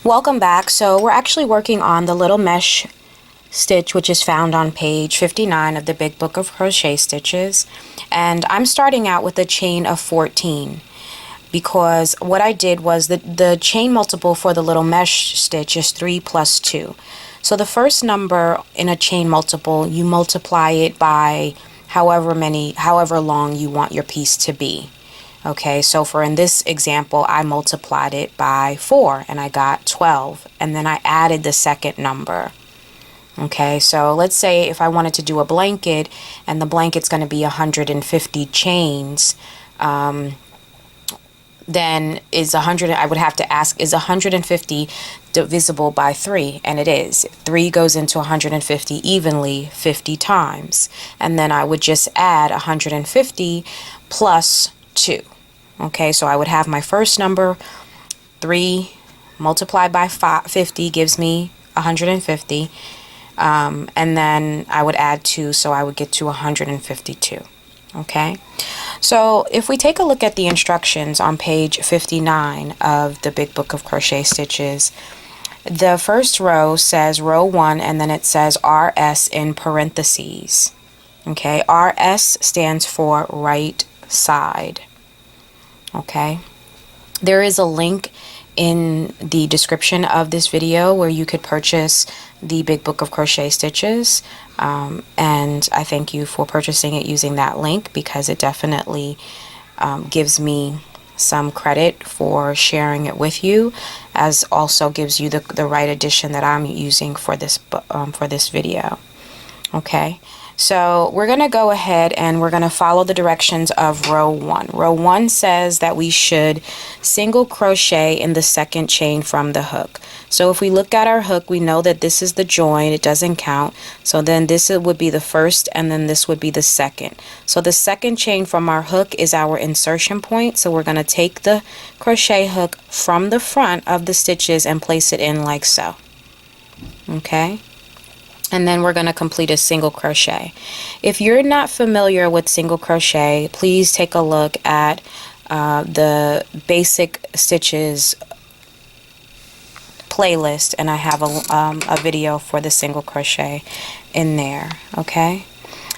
Welcome back. So we're actually working on the little mesh stitch, which is found on page 59 of the Big Book of Crochet Stitches, and I'm starting out with a chain of 14 because what I did was the chain multiple for the little mesh stitch is 3 plus 2. So the first number in a chain multiple, you multiply it by however long you want your piece to be. Okay, so for in this example, I multiplied it by 4 and I got 12, and then I added the second number. Okay, so let's say if I wanted to do a blanket and the blanket's going to be 150 chains, then I would have to ask, is 150 divisible by 3? And it is. 3 goes into 150 evenly 50 times. And then I would just add 150 plus 2. Okay, so I would have my first number, 3 multiplied by 50 gives me 150. And then I would add 2, so I would get to 152. Okay, so if we take a look at the instructions on page 59 of the Big Book of Crochet Stitches, the first row says row 1, and then it says RS in parentheses. Okay, RS stands for right side. Okay, there is a link in the description of this video where you could purchase the Big Book of Crochet Stitches, and I thank you for purchasing it using that link because it definitely gives me some credit for sharing it with you, as also gives you the right edition that I'm using for this video. Okay, so we're going to go ahead and we're going to follow the directions of row 1. Row 1 says that we should single crochet in the second chain from the hook. So if we look at our hook, we know that this is the join, it doesn't count. So then this would be the first, and then this would be the second. So the second chain from our hook is our insertion point. So we're going to take the crochet hook from the front of the stitches and place it in like so. Okay. And then we're going to complete a single crochet. If you're not familiar with single crochet, please take a look at the basic stitches playlist, and I have a video for the single crochet in there. Okay,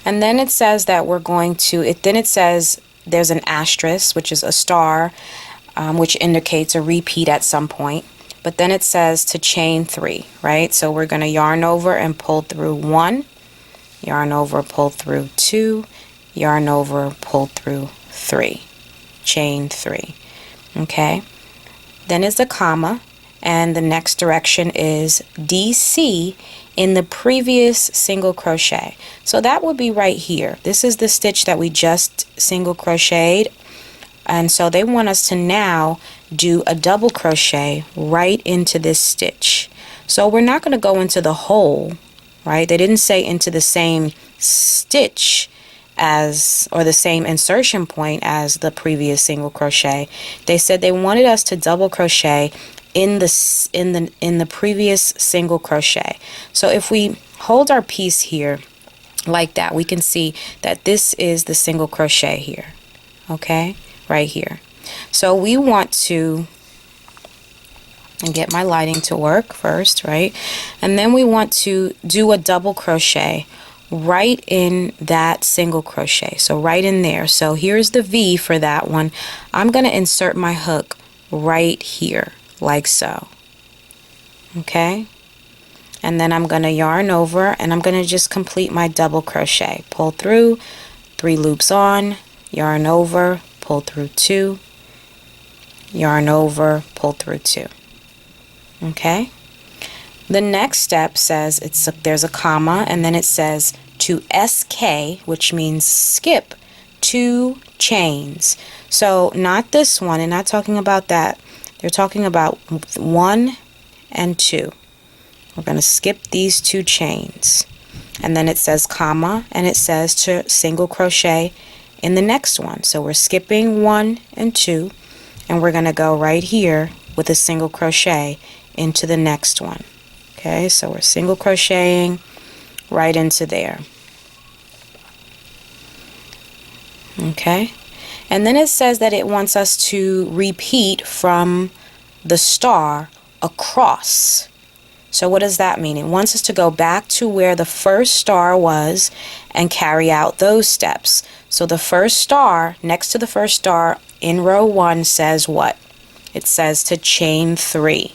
and then it says that we're going to then it says there's an asterisk, which is a star, which indicates a repeat at some point. But then it says to chain 3, right? So we're going to yarn over and pull through 1, yarn over, pull through 2, yarn over, pull through 3, chain 3. Okay, then is a comma, and the next direction is DC in the previous single crochet. So that would be right here. This is the stitch that we just single crocheted. And so they want us to now do a double crochet right into this stitch. So we're not going to go into the hole, right? They didn't say into the same stitch as, or the same insertion point as the previous single crochet. They said they wanted us to double crochet in the previous single crochet. So if we hold our piece here like that, we can see that this is the single crochet here. Okay, right here. So we want to, and get my lighting to work first, right? And then we want to do a double crochet right in that single crochet. So right in there. So here's the V for that one. I'm going to insert my hook right here like so. Okay? And then I'm going to yarn over and I'm going to just complete my double crochet. Pull through, 3 loops on, yarn over, pull through 2, yarn over, pull through 2. Okay, the next step says there's a comma, and then it says to SK, which means skip 2 chains. So not this one, and not talking about that. They're talking about 1 and 2. We're going to skip these 2 chains, and then it says comma, and it says to single crochet in the next one. So we're skipping 1 and 2, and we're going to go right here with a single crochet into the next one. Okay, so we're single crocheting right into there. Okay, and then it says that it wants us to repeat from the star across. So what does that mean? It wants us to go back to where the first star was and carry out those steps. So the first star, next to the first star in row 1 says what? It says to chain 3.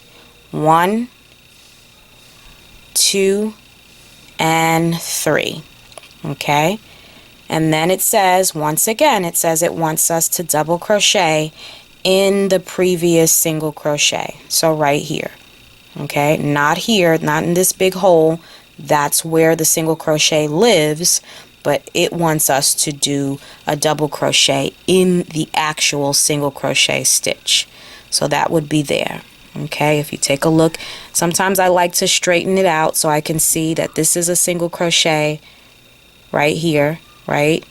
1, 2, and 3. Okay? And then it says, once again, it says it wants us to double crochet in the previous single crochet. So right here. Okay, not here, not in this big hole. That's where the single crochet lives, but it wants us to do a double crochet in the actual single crochet stitch. So that would be there. Okay, if you take a look, sometimes I like to straighten it out so I can see that this is a single crochet right here, right?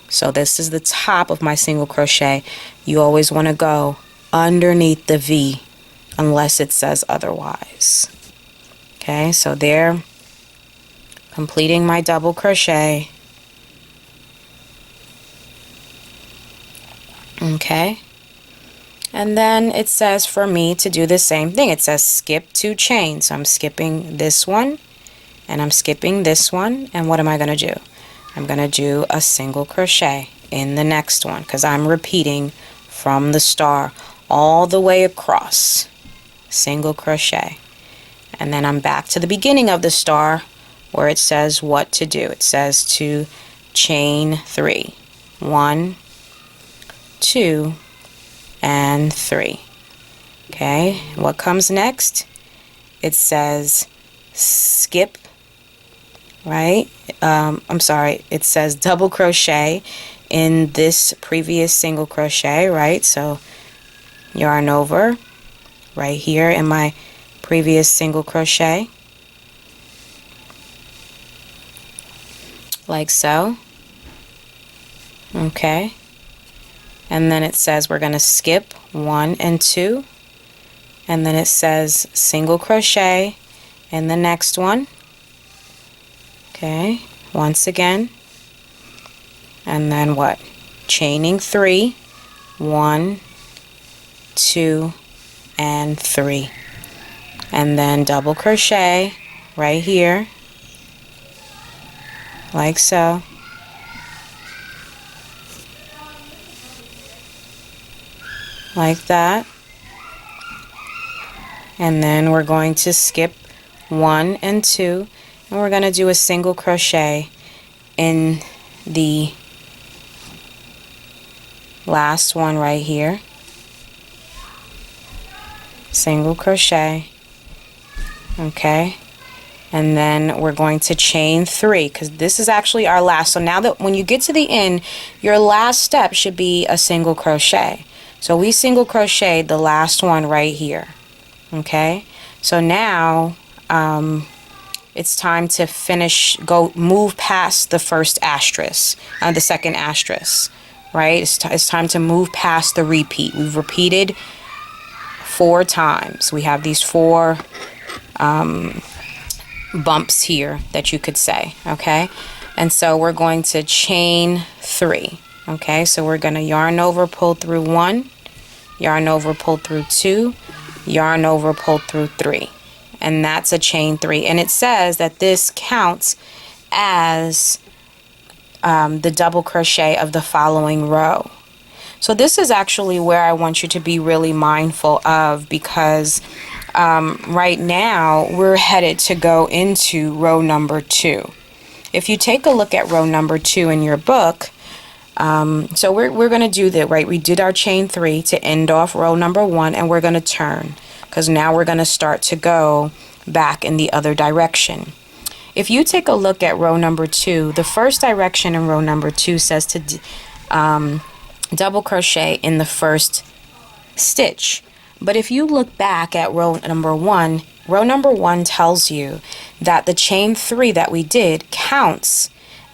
So this is the top of my single crochet. You always want to go underneath the V unless it says otherwise. Okay, so there, completing my double crochet. Okay, and then it says for me to do the same thing. It says skip 2 chains. So I'm skipping this one and I'm skipping this one, and what am I going to do? I'm going to do a single crochet in the next one because I'm repeating from the star all the way across. Single crochet, and then I'm back to the beginning of the star where it says what to do. It says to chain 3. 1, 2, and 3. Okay, what comes next? It says skip, right? I'm sorry, it says double crochet in this previous single crochet, right? So yarn over right here in my previous single crochet, like so. Okay, and then it says we're going to skip 1 and 2, and then it says single crochet in the next one. Okay, once again, and then what? Chaining 3, 1, 2, and 3, and then double crochet right here, like so. Like that. And then we're going to skip 1 and 2, and we're going to do a single crochet in the last one right here. Single crochet. Okay, and then we're going to chain 3 because this is actually our last. So now that when you get to the end, your last step should be a single crochet. So we single crocheted the last one right here. Okay, so now it's time to finish, move past the first asterisk, the second asterisk, right? It's time to move past the repeat. We've repeated 4 times. We have these 4 bumps here that you could say, okay? And so we're going to chain 3, okay? So we're going to yarn over, pull through 1, yarn over, pull through 2, yarn over, pull through 3. And that's a chain 3. And it says that this counts as the double crochet of the following row. So this is actually where I want you to be really mindful of, because right now we're headed to go into row number 2. If you take a look at row number 2 in your book, so we're going to do that, right? We did our chain 3 to end off row number 1, and we're going to turn, because now we're going to start to go back in the other direction. If you take a look at row number 2, the first direction in row number 2 says to double crochet in the first stitch. But if you look back at row number 1 tells you that the chain 3 that we did counts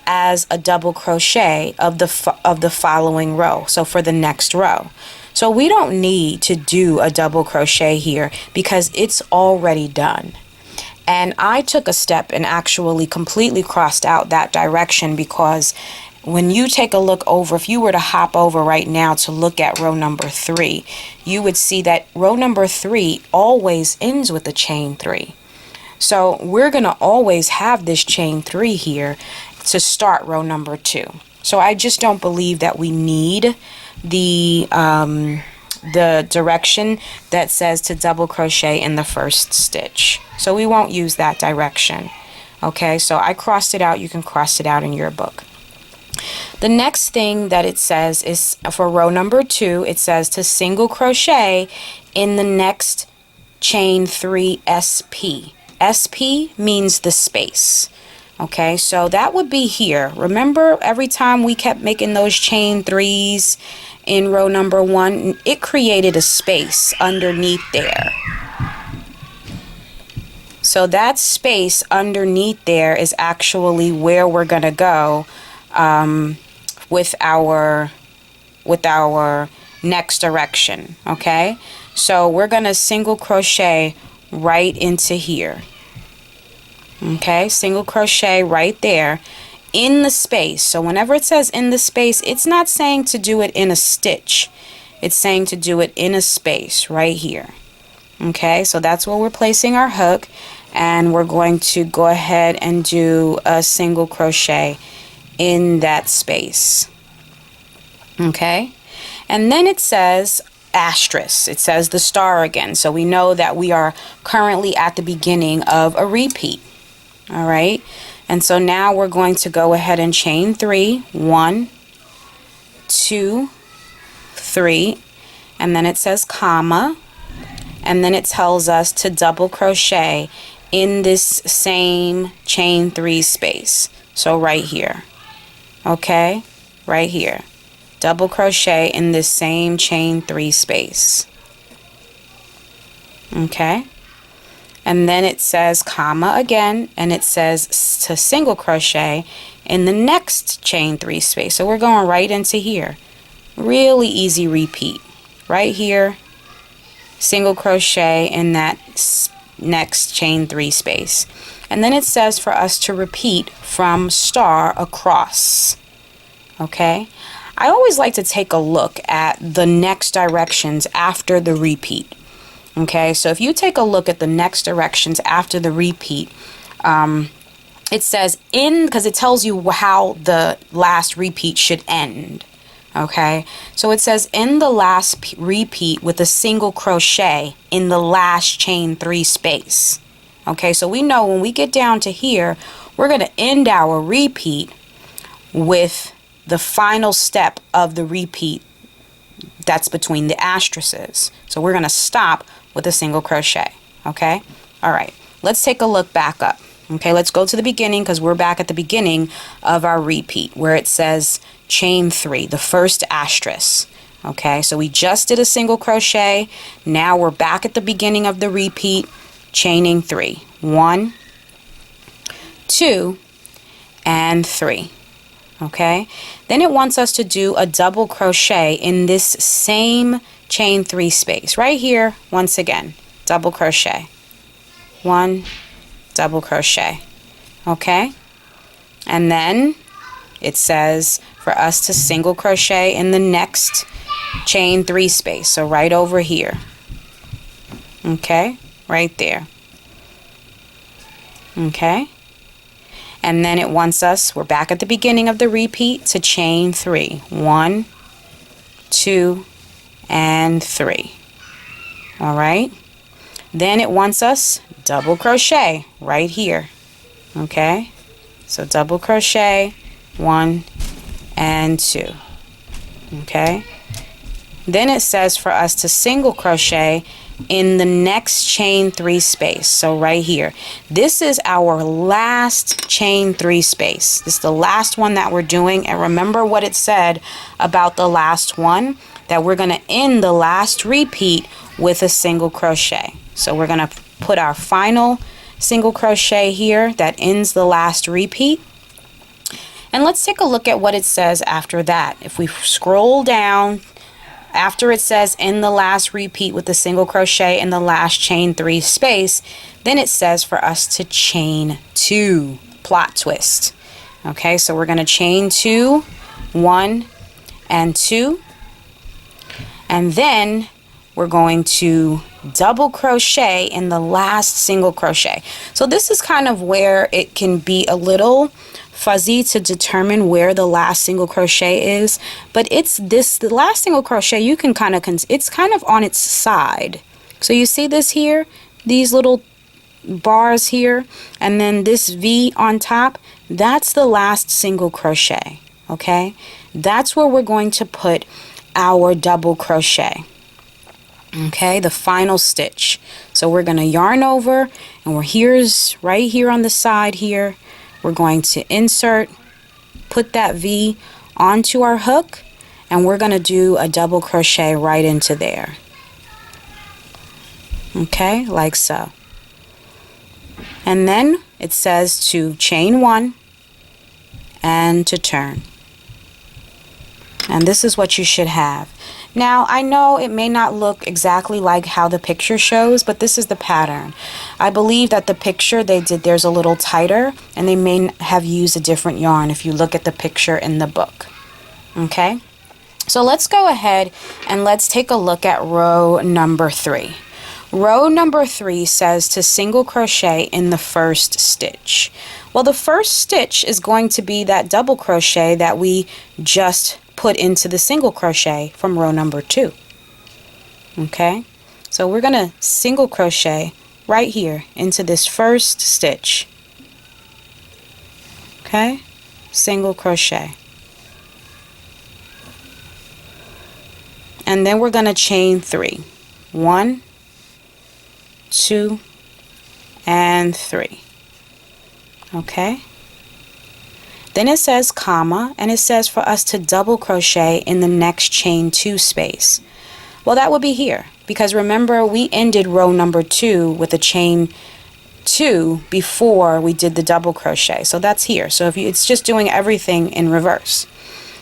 as a double crochet of the following row, so for the next row. So we don't need to do a double crochet here because it's already done. And I took a step and actually completely crossed out that direction, because when you take a look over, if you were to hop over right now to look at row number 3, you would see that row number 3 always ends with a chain 3. So we're going to always have this chain 3 here to start row number 2. So I just don't believe that we need the direction that says to double crochet in the first stitch. So we won't use that direction. Okay, so I crossed it out. You can cross it out in your book. The next thing that it says is for row number 2, it says to single crochet in the next chain 3 SP. SP means the space. Okay, so that would be here. Remember, every time we kept making those chain 3s in row number 1, it created a space underneath there. So that space underneath there is actually where we're going to go with our next direction. Okay, so we're going to single crochet right into here. Okay, single crochet right there in the space. So whenever it says in the space, it's not saying to do it in a stitch. It's saying to do it in a space right here. Okay, so that's where we're placing our hook, and we're going to go ahead and do a single crochet in that space. Okay, and then it says asterisk. It says the star again, so we know that we are currently at the beginning of a repeat. All right, and so now we're going to go ahead and chain 3, 1, 2, 3, and then it says comma, and then it tells us to double crochet in this same chain 3 space. So right here. Okay, right here. Double crochet in this same chain 3 space. Okay, and then it says comma again, and it says to single crochet in the next chain 3 space. So we're going right into here. Really easy repeat. Right here, single crochet in that next chain 3 space. And then it says for us to repeat from star across. Okay, I always like to take a look at the next directions after the repeat. Okay, so if you take a look at the next directions after the repeat, it says in, because it tells you how the last repeat should end. Okay, so it says in the last repeat with a single crochet in the last chain 3 space. Okay, so we know when we get down to here, we're going to end our repeat with the final step of the repeat that's between the asterisks. So we're going to stop with a single crochet. Okay, all right, let's take a look back up. Okay, let's go to the beginning, because we're back at the beginning of our repeat where it says chain 3, the first asterisk. Okay, so we just did a single crochet. Now we're back at the beginning of the repeat, chaining 3. 1, 2, and 3. Okay, then it wants us to do a double crochet in this same chain 3 space right here. Once again, double crochet, 1, double crochet. Okay, and then it says for us to single crochet in the next chain 3 space, so right over here. Okay, right there. Okay, and then it wants us, we're back at the beginning of the repeat, to chain 3. 1, 2, and 3. All right, then it wants us double crochet right here. Okay, so double crochet, 1 and 2. Okay, then it says for us to single crochet in the next chain 3 space, so right here. This is our last chain 3 space. This is the last one that we're doing, and remember what it said about the last one, that we're going to end the last repeat with a single crochet. So we're going to put our final single crochet here that ends the last repeat. And let's take a look at what it says after that. If we scroll down, after it says in the last repeat with the single crochet in the last chain 3 space, then it says for us to chain 2, plot twist. Okay, so we're going to chain 2 1 and 2, and then we're going to double crochet in the last single crochet. So this is kind of where it can be a little fuzzy to determine where the last single crochet is, but it's this, the last single crochet, you can kind of, it's kind of on its side. So you see this here, these little bars here, and then this V on top, that's the last single crochet. Okay, that's where we're going to put our double crochet. Okay, the final stitch. So we're going to yarn over, and here's right here on the side here, we're going to insert, put that V onto our hook, and we're going to do a double crochet right into there. Okay, like so. And then it says to chain 1 and to turn. And this is what you should have. Now, I know it may not look exactly like how the picture shows, but this is the pattern. I believe that the picture they did, there's a little tighter, and they may have used a different yarn if you look at the picture in the book. Okay? So let's go ahead and let's take a look at row number 3. Row number 3 says to single crochet in the first stitch. Well, the first stitch is going to be that double crochet that we just put into the single crochet from row number 2. Okay, so we're gonna single crochet right here into this first stitch. Okay, single crochet, and then we're gonna chain 3. 1, 2, and 3. Okay, then it says comma, and it says for us to double crochet in the next chain 2 space. Well, that would be here, because remember we ended row number 2 with a chain 2 before we did the double crochet, so that's here. So if you, it's just doing everything in reverse.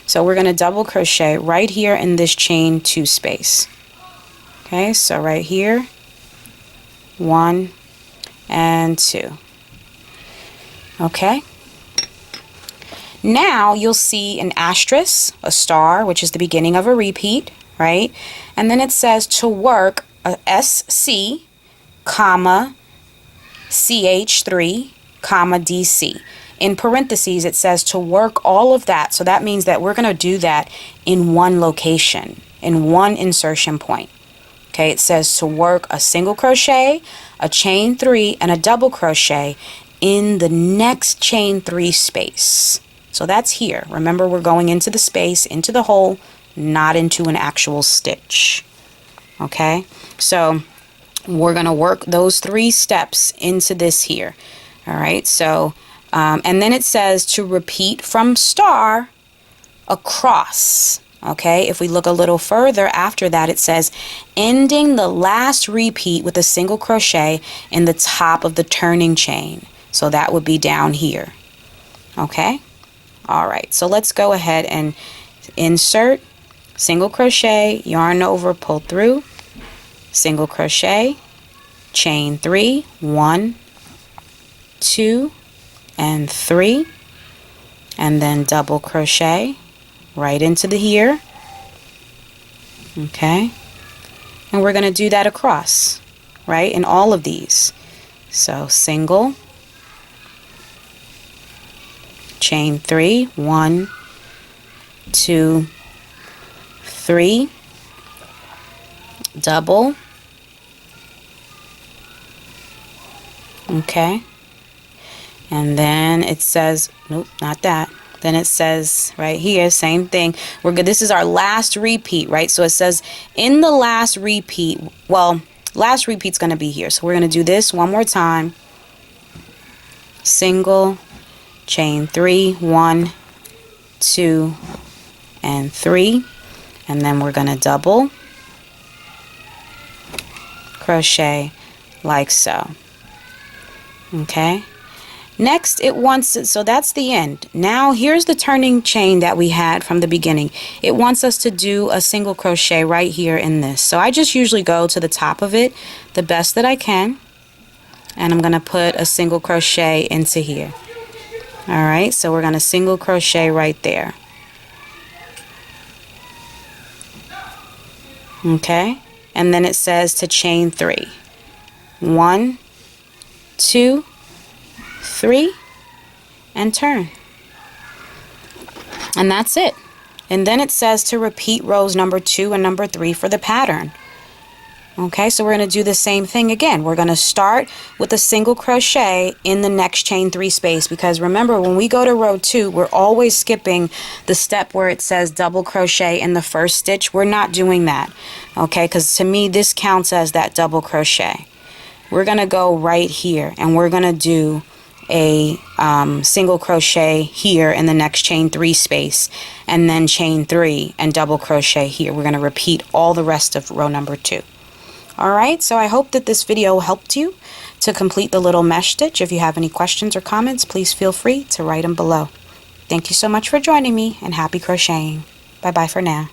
So we're going to double crochet right here in this chain 2 space. Okay, so right here, 1 and 2. Okay, now you'll see an asterisk, a star, which is the beginning of a repeat, right? And then it says to work a SC, comma, CH3, comma, DC. In parentheses, it says to work all of that. So that means that we're going to do that in one location, in one insertion point. Okay, it says to work a single crochet, a chain 3, and a double crochet in the next chain 3 space. So that's here. Remember, we're going into the space, into the hole, not into an actual stitch. Okay, so we're going to work those 3 steps into this here. All right, so and then it says to repeat from star across. Okay, if we look a little further after that, it says ending the last repeat with a single crochet in the top of the turning chain. So that would be down here. Okay, all right, so let's go ahead and insert, single crochet, yarn over, pull through, single crochet, chain 3, 1, 2, and 3, and then double crochet right into the here. Okay, and we're going to do that across, right, in all of these. So single, chain 3, 1, 2, 3, double. Okay, and then it says, nope, not that. Then it says right here, same thing. We're good. This is our last repeat, right? So it says in the last repeat, well, last repeat's going to be here. So we're going to do this one more time. Single, chain 3, 1, 2, and 3. And then we're going to double crochet like so. Okay. Next, it wants it, so that's the end. Now here's the turning chain that we had from the beginning. It wants us to do a single crochet right here in this. So I just usually go to the top of it the best that I can, and I'm going to put a single crochet into here. All right, so we're going to single crochet right there. Okay, and then it says to chain 3. 1, 2, 3, and turn. And that's it. And then it says to repeat rows number 2 and number 3 for the pattern. Okay, so we're going to do the same thing again. We're going to start with a single crochet in the next chain 3 space, because remember, when we go to row 2, we're always skipping the step where it says double crochet in the first stitch. We're not doing that, okay, because to me this counts as that double crochet. We're going to go right here and we're going to do a single crochet here in the next chain 3 space, and then chain 3 and double crochet here. We're going to repeat all the rest of row number 2. Alright, so I hope that this video helped you to complete the little mesh stitch. If you have any questions or comments, please feel free to write them below. Thank you so much for joining me, and happy crocheting. Bye bye for now.